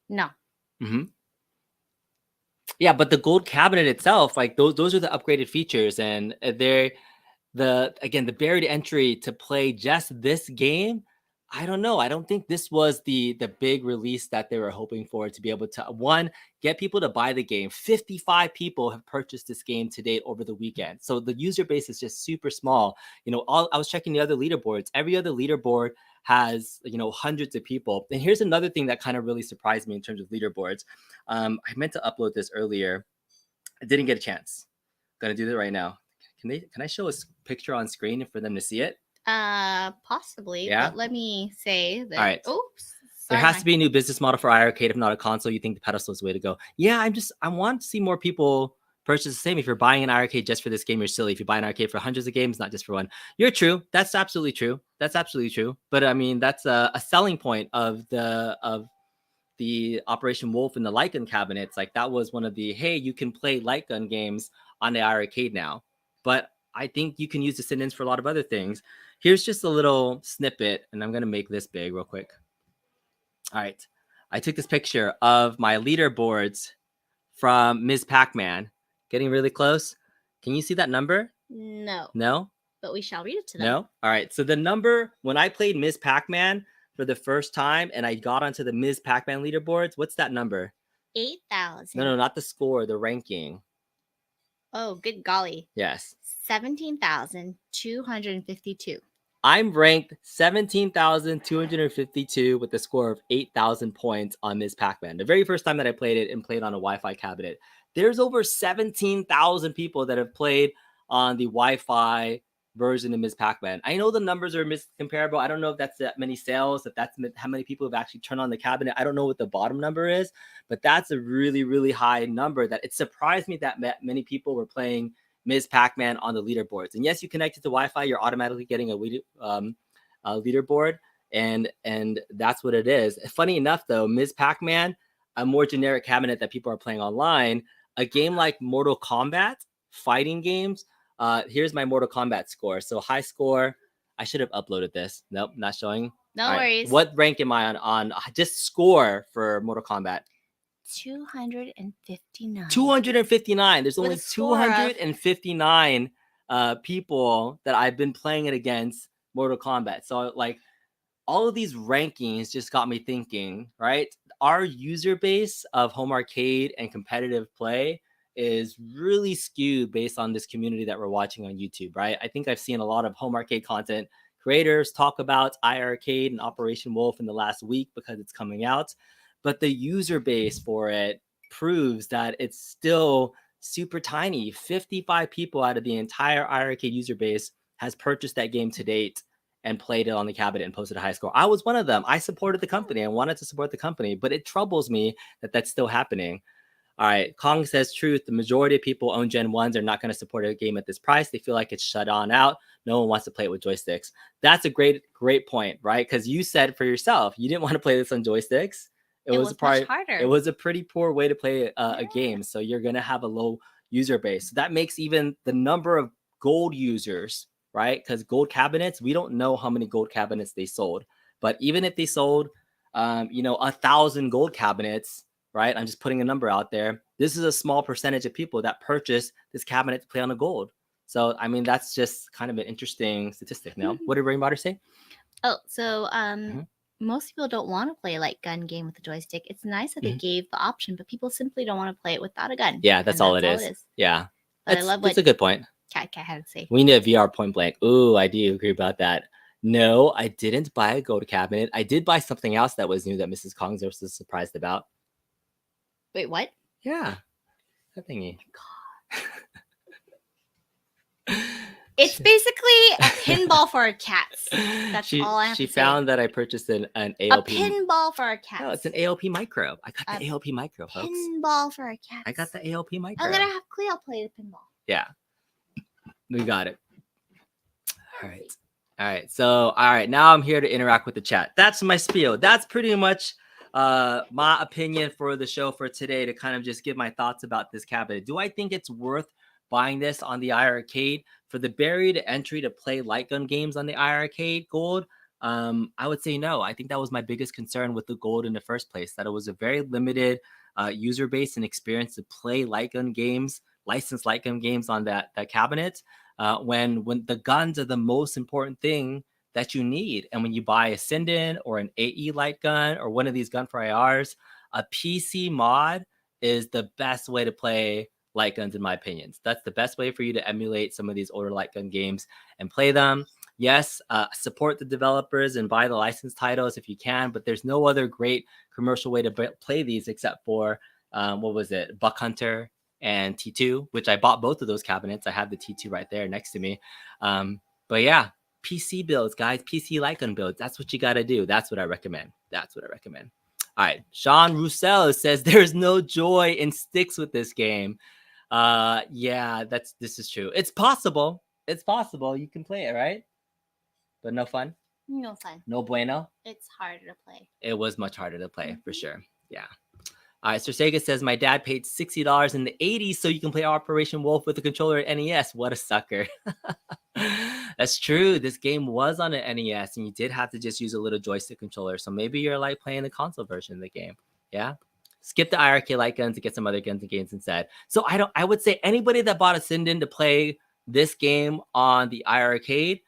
No. Yeah, but the gold cabinet itself, like those are the upgraded features, and they're the barrier to entry to play just this game. I don't know. I don't think this was the big release that they were hoping for, to be able to, one, get people to buy the game. 55 people have purchased this game to date over the weekend. So the user base is just super small. You know, I was checking the other leaderboards. Every other leaderboard has, you know, hundreds of people. And here's another thing that kind of really surprised me in terms of leaderboards. I meant to upload this earlier. I didn't get a chance. I'm going to do that right now. Can I show a picture on screen for them to see it? Possibly. Yeah. But let me say that. All right. Oops. There has to be a new business model for iiRcade. If not a console, you think the pedestal is the way to go. Yeah, I want to see more people purchase the same. If you're buying an iiRcade just for this game, you're silly. If you buy an arcade for hundreds of games, not just for one, you're true. That's absolutely true. That's absolutely true. But I mean, that's a selling point of the Operation Wolf and the light gun cabinets. Like, that was one of the, hey, you can play light gun games on the iiRcade now. But I think you can use the Sindens for a lot of other things. Here's just a little snippet, and I'm going to make this big real quick. All right. I took this picture of my leaderboards from Ms. Pac-Man. Getting really close. Can you see that number? No. No? But we shall read it to them. No? All right. So the number, when I played Ms. Pac-Man for the first time and I got onto the Ms. Pac-Man leaderboards, what's that number? 8,000. No, not the score, the ranking. Oh, good golly. Yes. 17,252. I'm ranked 17,252 with a score of 8,000 points on Ms. Pac-Man. The very first time that I played it and played on a Wi-Fi cabinet. There's over 17,000 people that have played on the Wi-Fi version of Ms. Pac-Man. I know the numbers are comparable. I don't know if that's that many sales, if that's how many people have actually turned on the cabinet. I don't know what the bottom number is, but that's a really, really high number. That it surprised me that many people were playing Ms. Pac-Man on the leaderboards. And yes, you connect it to Wi-Fi, you're automatically getting a leaderboard, and that's what it is. Funny enough, though, Ms. Pac-Man, a more generic cabinet that people are playing online, a game like Mortal Kombat, fighting games. Here's my Mortal Kombat score. So high score. I should have uploaded this. Nope, not showing. No All worries. Right. What rank am I on just score for Mortal Kombat? 259. 259. There's With only a score of- 259 people that I've been playing it against Mortal Kombat. So like all of these rankings just got me thinking, right? Our user base of home arcade and competitive play is really skewed based on this community that we're watching on YouTube, right? I think I've seen a lot of home arcade content creators talk about iiRcade and Operation Wolf in the last week because it's coming out. But the user base for it proves that it's still super tiny. 55 people out of the entire iiRcade user base has purchased that game to date and played it on the cabinet and posted a high score. I was one of them. I supported the company and wanted to support the company, but it troubles me that that's still happening. All right, Kong says truth. The majority of people own Gen 1s are not going to support a game at this price. They feel like it's shut on out. No one wants to play it with joysticks. That's a great point, right? Because you said for yourself, you didn't want to play this on joysticks. It was much harder. It was a pretty poor way to play a game. So you're going to have a low user base. So that makes even the number of gold users, right? Because gold cabinets, we don't know how many gold cabinets they sold. But even if they sold, 1,000 gold cabinets, right? I'm just putting a number out there. This is a small percentage of people that purchase this cabinet to play on a gold. So, I mean, that's just kind of an interesting statistic. Now, what did Rainwater say? Oh, so most people don't want to play a light gun game with a joystick. It's nice that they gave the option, but people simply don't want to play it without a gun. Yeah, that's all it is. Yeah. But I love what that's a good point. Cat had to say. We need a VR point blank. Ooh, I do agree about that. No, I didn't buy a gold cabinet. I did buy something else that was new that Mrs. Kong's was surprised about. Wait, what? Yeah. That thingy. It's basically a pinball for our cats. That's all I have to say. She found that I purchased an ALP. A pinball for our cats. No, it's an ALP micro. I got the ALP micro, folks. Pinball for our cats. I got the ALP micro. I'm going to have Cleo play the pinball. Yeah. We got it. All right. So, now I'm here to interact with the chat. That's my spiel. That's pretty much my opinion for the show for today, to kind of just give my thoughts about this cabinet. Do I think it's worth buying this on the iiRcade for the barrier to entry to play light gun games on the iiRcade gold? I would say no. I think that was my biggest concern with the gold in the first place, that it was a very limited user base and experience to play light gun games, licensed light gun games on that cabinet, when the guns are the most important thing that you need. And when you buy a Sinden or an AE light gun or one of these gun for IRs, a PC mod is the best way to play light guns, in my opinion. That's the best way for you to emulate some of these older light gun games and play them. Yes, support the developers and buy the licensed titles if you can, but there's no other great commercial way to play these except for, Buck Hunter and T2, which I bought both of those cabinets. I have the T2 right there next to me. But yeah, PC builds, guys, PC light gun builds. That's what you got to do. That's what I recommend. All right. Sean Roussel says there's no joy in sticks with this game. Yeah, this is true. It's possible. You can play it, right? But no fun. No fun. No bueno. It's harder to play. It was much harder to play, for sure. Yeah. All right, Sir Sega says, my dad paid $60 in the 80s so you can play Operation Wolf with a controller at NES. What a sucker. That's true. This game was on an NES, and you did have to just use a little joystick controller. So maybe you're like playing the console version of the game. Yeah. Skip the iiRcade light guns and get some other guns and games instead. So I would say anybody that bought a Sinden to play this game on the iiRcade,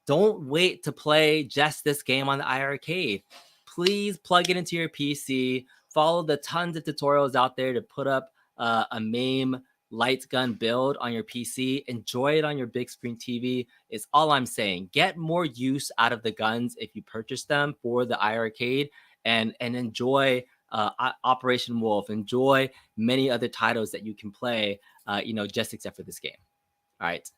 don't wait to play just this game on the iiRcade. Please plug it into your PC. Follow the tons of tutorials out there to put up a MAME light gun build on your PC. Enjoy it on your big screen TV is all I'm saying. Get more use out of the guns if you purchase them for the iiRcade, and enjoy Operation Wolf. Enjoy many other titles that you can play, just except for this game. All right.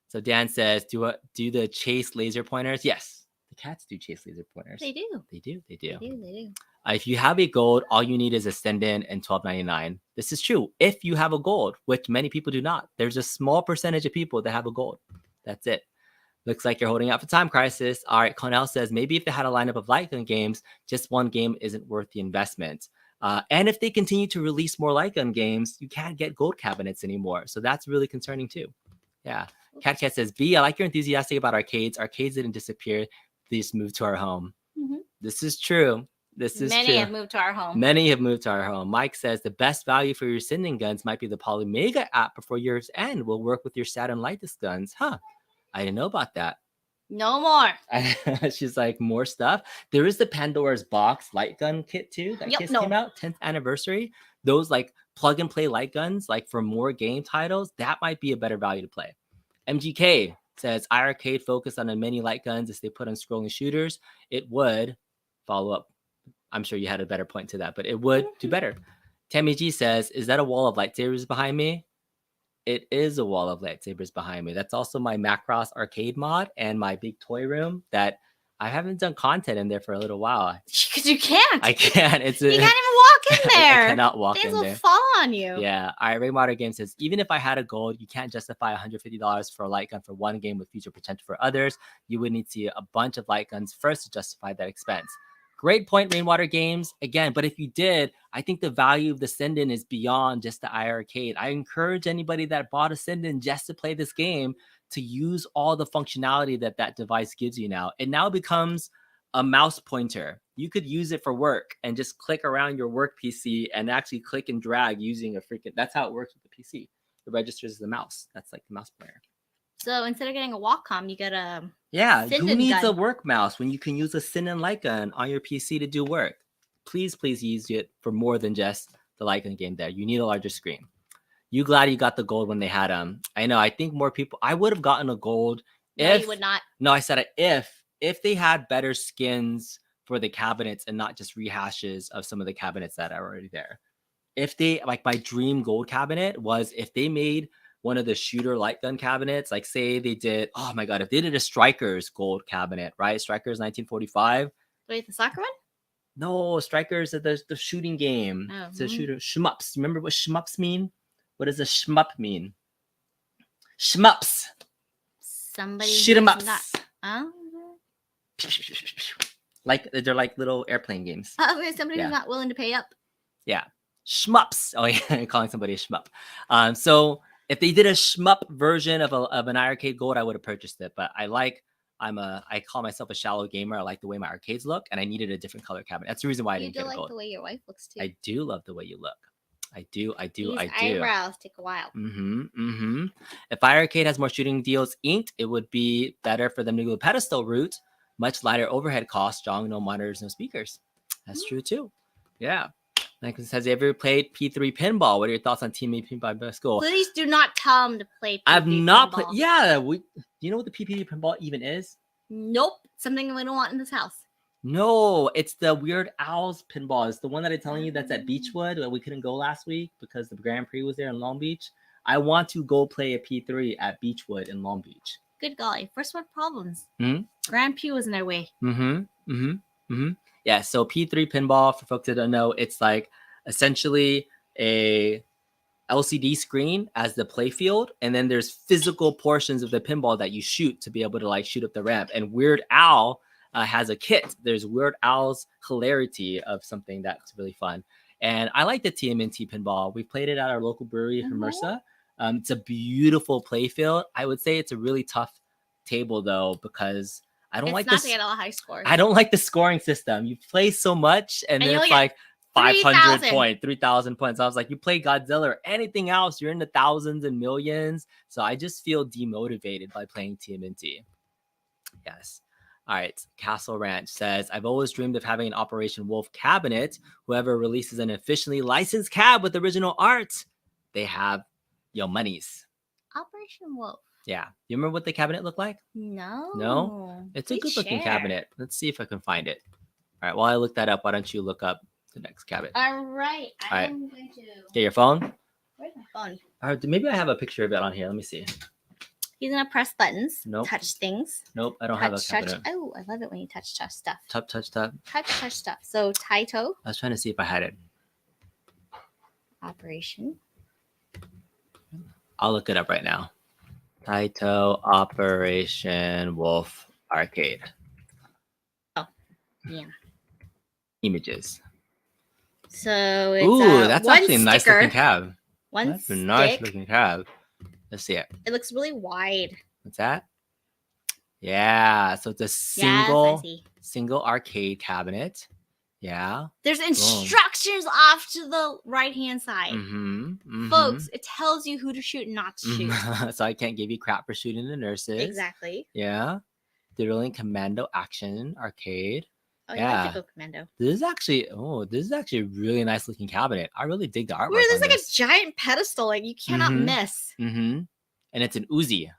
So Dan says, do the chase laser pointers? Yes. The cats do chase laser pointers. They do. They do. If you have a gold, all you need is a send-in and $12.99. This is true if you have a gold, which many people do not. There's a small percentage of people that have a gold. That's it. Looks like you're holding out for Time Crisis. All right, Cornell says maybe if they had a lineup of light gun games, just one game isn't worth the investment. And if they continue to release more light gun games, you can't get gold cabinets anymore. So that's really concerning too. Yeah. Cat says, B, I like you're enthusiastic about arcades. Arcades didn't disappear. They just moved to our home. This is true. Many have moved to our home. Many have moved to our home. Mike says the best value for your sending guns might be the Polymega app before year's end. Will work with your Saturn Lightest guns. Huh. I didn't know about that. No more. She's like, more stuff. There is the Pandora's Box light gun kit too. That kit came out 10th anniversary. Those like plug and play light guns, like for more game titles, that might be a better value to play. MGK says iiRcade focused on the many light guns as they put on scrolling shooters. It would follow up. I'm sure you had a better point to that, but it would do better. Tammy G says, is that a wall of lightsabers behind me? It is a wall of lightsabers behind me. That's also my Macross arcade mod and my big toy room that I haven't done content in there for a little while. Because you can't. I can't. You can't even walk in there. I cannot walk in there. Things will fall on you. Yeah. All right. Ray Modern Game says, even if I had a gold, you can't justify $150 for a light gun for one game with future potential for others. You would need to see a bunch of light guns first to justify that expense. Great point, Rainwater Games. Again, but if you did, I think the value of the send-in is beyond just the iiRcade. I encourage anybody that bought a send-in just to play this game to use all the functionality that that device gives you now. It now becomes a mouse pointer. You could use it for work and just click around your work PC and actually click and drag using a freaking... That's how it works with the PC. It registers the mouse. That's like the mouse pointer. So instead of getting a Wacom, you get a who needs a work mouse when you can use a send-in light gun on your PC to do work? Please use it for more than just the light gun game there. You need a larger screen. You glad you got the gold when they had them. I know. I think more people... I would have gotten a gold if... No, you would not. No, I said it if they had better skins for the cabinets and not just rehashes of some of the cabinets that are already there. If they... Like my dream gold cabinet was if they made... one of the shooter light gun cabinets, like say they did, oh my God, if they did a Strikers gold cabinet, right? Strikers 1945. Wait, the soccer one? No, Strikers are the shooting game. Oh, it's a shooter. Shmups. Remember what shmups mean? What does a shmup mean? Shmups. Somebody shoot 'em ups. Oh. Like they're like little airplane games. Somebody who's not willing to pay up. Yeah. Shmups. Oh yeah, calling somebody a shmup. So if they did a shmup version of an iiRcade Gold, I would have purchased it. But I call myself a shallow gamer. I like the way my arcades look, and I needed a different color cabinet. That's the reason why I didn't get a gold. You do like the way your wife looks too. I do love the way you look. I do. These eyebrows take a while. If iiRcade has more shooting deals inked, it would be better for them to go the pedestal route. Much lighter overhead costs, strong, no monitors, no speakers. That's true too. Yeah. Like it says, have you ever played P3 pinball? What are your thoughts on Team A Pinball by School? Please do not tell him to play P3 I've not played. pinball. Yeah. Do you know what the P3 pinball even is? Nope. Something we don't want in this house. No, it's the Weird Owls pinball. It's the one that I'm telling you that's at Beechwood where we couldn't go last week because the Grand Prix was there in Long Beach. I want to go play a P3 at Beechwood in Long Beach. Good golly. First world problems. Grand Prix was in their way. Yeah, so P3 pinball, for folks that don't know, it's like essentially a LCD screen as the play field, and then there's physical portions of the pinball that you shoot to be able to like shoot up the ramp. And Weird Owl has a kit. There's Weird Owl's hilarity of something that's really fun. And I like the TMNT pinball. We played it at our local brewery in Hermosa. It's a beautiful play field. I would say it's a really tough table though, because I don't like this. It's not to get all high scores. I don't like the scoring system. You play so much, and then it's like 500 points, 3,000 points. I was like, you play Godzilla or anything else, you're in the thousands and millions. So I just feel demotivated by playing TMNT. Yes. All right. Castle Ranch says, I've always dreamed of having an Operation Wolf cabinet. Whoever releases an officially licensed cab with original art, they have your monies. Operation Wolf. Yeah. You remember what the cabinet looked like? No. It's a good looking cabinet. Let's see if I can find it. All right. While I look that up, why don't you look up the next cabinet? All right. I'm going to get your phone. Where's my phone? All right. Maybe I have a picture of it on here. Let me see. He's gonna press buttons, Nope. touch things. Nope, I don't have a cabinet. Oh, I love it when you touch stuff. Touch. Touch stuff. So Taito. I was trying to see if I had it. Operation. I'll look it up right now. Taito Operation Wolf Arcade. Oh, yeah. Images. So it's ooh, that's one actually a nice sticker, looking cab. One That's a stick. nice looking cab. Let's see it. It looks really wide. What's that? Yeah, so it's a single arcade cabinet. Yeah. There's instructions off to the right-hand side. Folks, it tells you who to shoot and not to shoot. So I can't give you crap for shooting the nurses. Exactly. Yeah. Thrilling Commando Action Arcade. Oh, yeah. Like Commando. This is actually a really nice looking cabinet. I really dig the artwork. Where there's like a giant pedestal, like you cannot miss. And it's an Uzi.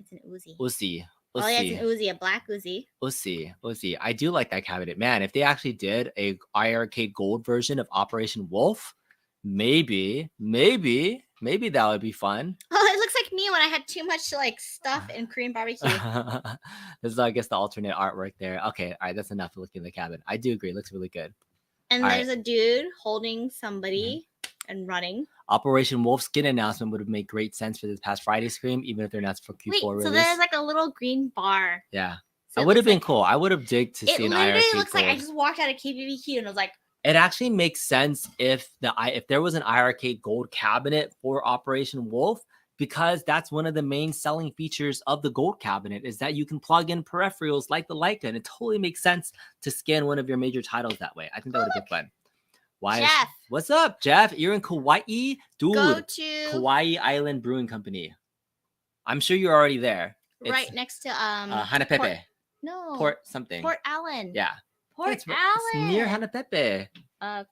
It's an Uzi. Uzi. Oh yeah, it's an Uzi, a black Uzi. Uzi. I do like that cabinet. Man, if they actually did a iiRcade Gold version of Operation Wolf, maybe that would be fun. Oh, it looks like me when I had too much like stuff in Korean barbecue. This is, I guess, the alternate artwork there. Okay, all right, that's enough to look in the cabinet. I do agree. It looks really good. And there's a dude holding somebody and running. Operation Wolf skin announcement would have made great sense for this past Friday stream, even if they're not for Q4 release. So there's like a little green bar. Yeah. So it would have been cool. I would have digged to see an iiRcade. It literally looks like I just walked out of KBBQ and I was like, it actually makes sense if there was an iiRcade Gold cabinet for Operation Wolf, because that's one of the main selling features of the Gold cabinet is that you can plug in peripherals like the light gun. It totally makes sense to scan one of your major titles that way. I think that would have been fun. Jeff. What's up, Jeff? You're in Kauai? Dude, go to Kauai Island Brewing Company. I'm sure you're already there. Right next to Hanapepe. Port something. Port Allen. Yeah. Port Allen. It's near Hanapepe. I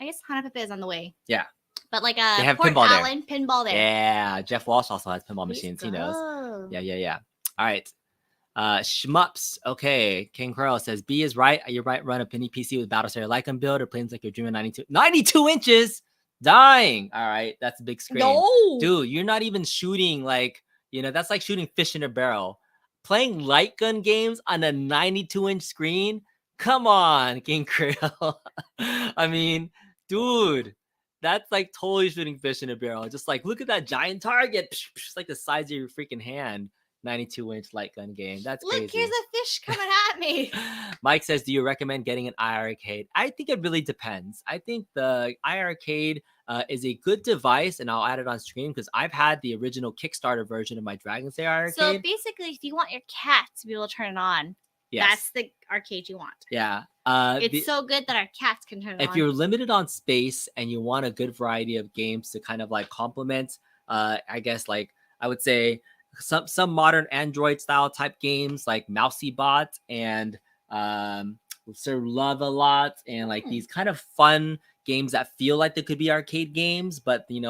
guess Hanapepe is on the way. Yeah. But like they have Port pinball Allen, pinball there. Yeah. Jeff Walsh also has pinball machines. He knows. Yeah. All right. Shmups. Okay. King Crow says B is right. You're right. Run a penny PC with Battlestar Lycan build or planes like you're dreaming 92 inches. Dying. All right. That's a big screen. No. Dude, you're not even shooting that's like shooting fish in a barrel. Playing light gun games on a 92-inch screen. Come on, King Crow. I mean, dude, that's like totally shooting fish in a barrel. Just like, look at that giant target. It's like the size of your freaking hand. 92-inch light gun game. That's crazy. Look, here's a fish coming at me. Mike says, do you recommend getting an iiRcade? I think it really depends. I think the iiRcade is a good device, and I'll add it on stream because I've had the original Kickstarter version of my Dragon's Day iiRcade. So basically, if you want your cat to be able to turn it on, that's the arcade you want. Yeah. It's so good that our cats can turn it on. If you're limited on space and you want a good variety of games to kind of like complement, I guess like I would say some modern Android style type games like Mousy Bot and Sir Love a Lot and like these kind of fun games that feel like they could be arcade games, but you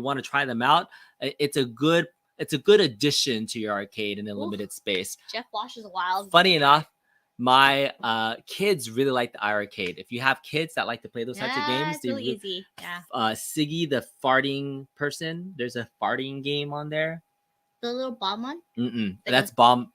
want to try them out. It's a good addition to your arcade in a limited space. Jeff Walsh is wild. Funny enough, my kids really like the iiRcade. If you have kids that like to play those types of games, it's really easy. Yeah. Siggy the farting person. There's a farting game on there. The little bomb one? That's Bomb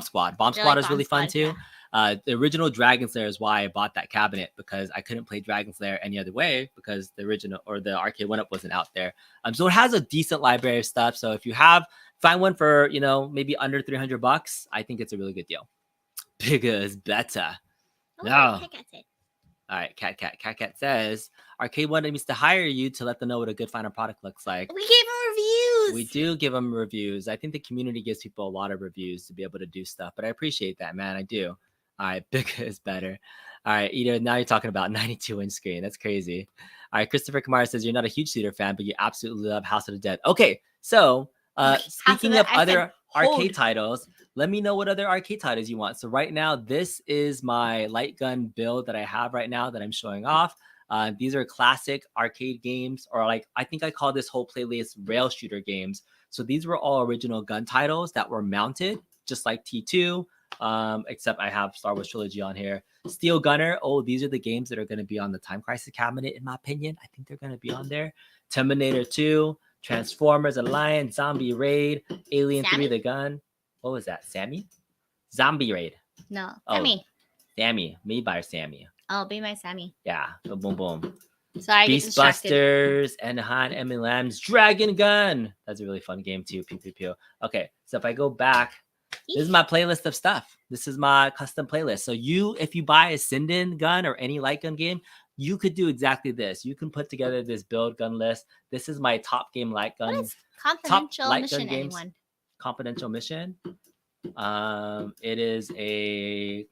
Squad. Bomb Squad is really fun too. Yeah. The original Dragon Slayer is why I bought that cabinet, because I couldn't play Dragon Slayer any other way because the original or the arcade one-up wasn't out there. So it has a decent library of stuff. So if you find one for maybe under $300, I think it's a really good deal. Bigger is better. No. All right, Cat says, Arcade One needs to hire you to let them know what a good final product looks like. We gave them reviews. We do give them reviews. I think the community gives people a lot of reviews to be able to do stuff, but I appreciate that, man. I do. All right, bigger is better. All right, now you're talking about 92-inch screen. That's crazy. All right, Christopher Kamara says you're not a huge shooter fan, but you absolutely love House of the Dead. Okay, so speaking of other arcade titles, let me know what other arcade titles you want. So right now, this is my light gun build that I have right now that I'm showing off. These are classic arcade games, or like I think I call this whole playlist rail shooter games. So these were all original gun titles that were mounted, just like T2, except I have Star Wars Trilogy on here. Steel Gunner. Oh, these are the games that are going to be on the Time Crisis cabinet, in my opinion. I think they're going to be on there. Terminator 2. Transformers Alliance, Zombie Raid, Alien 3 Sammy? The Gun. What was that? Sammy? Zombie Raid. No, Oh. Sammy. Sammy, made by Sammy. Oh, be my Sammy. Yeah, boom, boom. Sorry, I get distracted. Beastbusters, Anaheim, MLM's Dragon Gun. That's a really fun game too. Pew, pew, pew. Okay, so if I go back, this is my playlist of stuff. This is my custom playlist. So if you buy a Sinden gun or any light gun game, you could do exactly this. You can put together this build gun list. This is my top game light guns. What is confidential mission, anyone? Confidential mission. It is a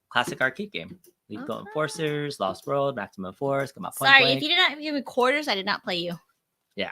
classic arcade game. Lethal Enforcers, Lost World, Maximum Force, come out. Sorry, if you did not give me quarters, I did not play you. Yeah.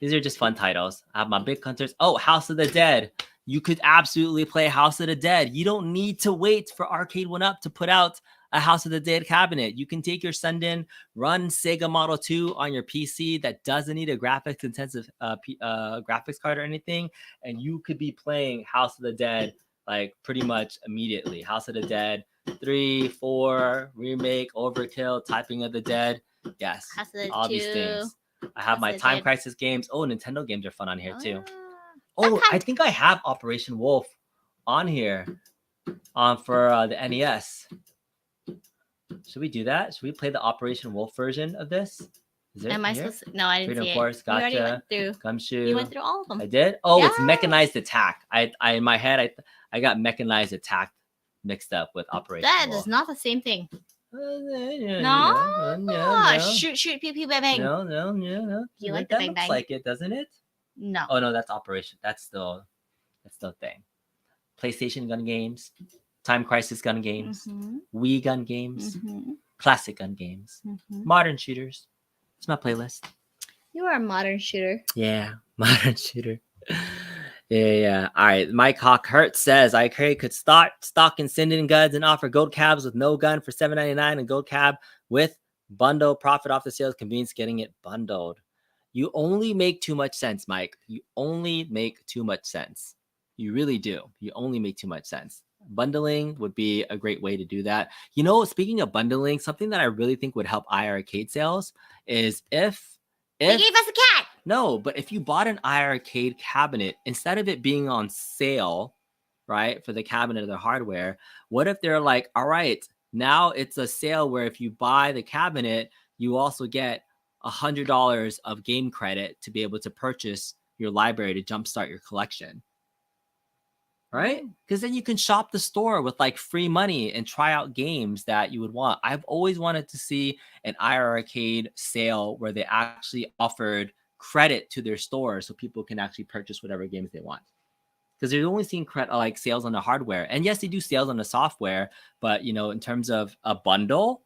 These are just fun titles. I have my big hunters. Oh, House of the Dead. You could absolutely play House of the Dead. You don't need to wait for Arcade 1UP to put out a House of the Dead cabinet. You can take your Sunday, run Sega Model 2 on your PC that doesn't need a graphics intensive graphics card or anything, and you could be playing House of the Dead like pretty much immediately. House of the Dead 3, 4, remake, Overkill, Typing of the Dead. Yes, all these things. I have my Time Crisis games. Oh, Nintendo games are fun on here too. Oh, I think I have Operation Wolf on here for the NES. Should we do that? Should we play the Operation Wolf version of this? Is it Am I supposed to? No, I didn't see Force, it. Gotcha. You already went through. Gumshoe. You went through all of them. I did? Oh, yeah. It's Mechanized Attack. I in my head, I got Mechanized Attack mixed up with Operation That Wolf. is not the same thing. No. Shoot, pew, pew, bang, bang. No. You like that the bang, looks bang? like it, doesn't it? No. Oh no, that's Operation. That's still a thing. PlayStation gun games, Time Crisis gun games, Wii gun games, classic gun games, modern shooters. It's my playlist. You are a modern shooter. Yeah, modern shooter. Yeah. All right. Mike Hawk Hurt says iiRcade could start stocking sending guns and offer gold cabs with no gun for $7.99 and gold cab with bundle profit off the sales. Convenience getting it bundled. You only make too much sense, Mike. You only make too much sense. You really do. You only make too much sense. Bundling would be a great way to do that. You know, speaking of bundling, something that I really think would help iiRcade sales is if they gave us a cat. No, but if you bought an iiRcade cabinet, instead of it being on sale, right, for the cabinet or the hardware, what if they're like, all right, now it's a sale where if you buy the cabinet, you also get $100 of game credit to be able to purchase your library to jumpstart your collection. Right? Because then you can shop the store with like free money and try out games that you would want. I've always wanted to see an iiRcade sale where they actually offered credit to their store so people can actually purchase whatever games they want. Because they're only seeing like sales on the hardware. And yes, they do sales on the software, but you know, in terms of a bundle,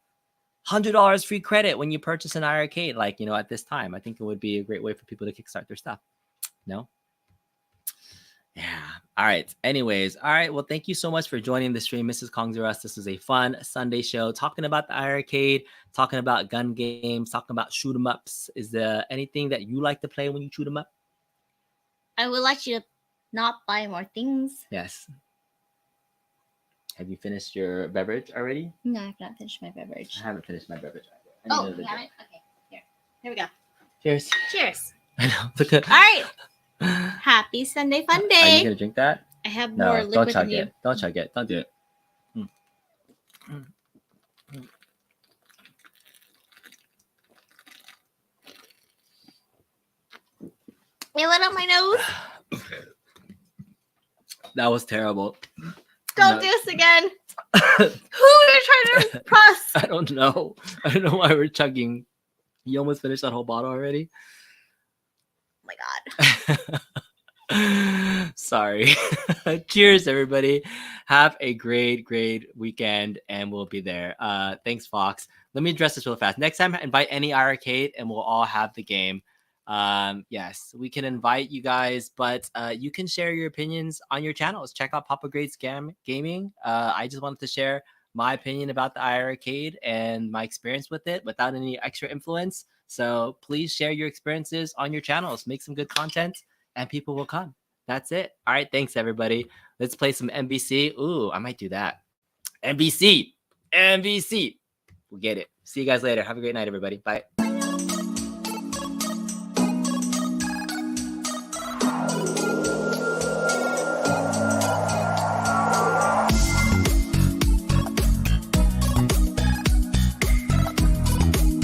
$100 free credit when you purchase an iiRcade, like, you know, at this time, I think it would be a great way for people to kickstart their stuff. No? Yeah. All right. Anyways. All right. Well, thank you so much for joining the stream, Mrs. Kong's R Us. This is a fun Sunday show talking about the iiRcade, talking about gun games, talking about shoot 'em ups. Is there anything that you like to play when you shoot 'em up? I would like you to not buy more things. Yes. Have you finished your beverage already? No, I've not finished my beverage. I haven't finished my beverage either. Oh, you haven't? Okay. Here we go. Cheers. Cheers. I know. Look at. All right. Happy Sunday Fun Day. Are you gonna drink that? I have more liquid don't chug than you. it. Don't chug it. Don't do it. You went up my nose. That was terrible. Don't do this again. Who are you trying to impress? I don't know. I don't know why we're chugging. You almost finished that whole bottle already? Oh my God. Sorry. Cheers, everybody. Have a great weekend, and we'll be there. Thanks, Fox. Let me address this real fast. Next time, invite any iiRcade, and we'll all have the game. Yes, we can invite you guys, but you can share your opinions on your channels. Check out Papa Grades Gaming. I just wanted to share my opinion about the iiRcade and my experience with it without any extra influence. So please share your experiences on your channels. Make some good content, and people will come. That's it. All right, thanks, everybody. Let's play some NBC. Ooh, I might do that. NBC. We'll get it. See you guys later. Have a great night, everybody. Bye.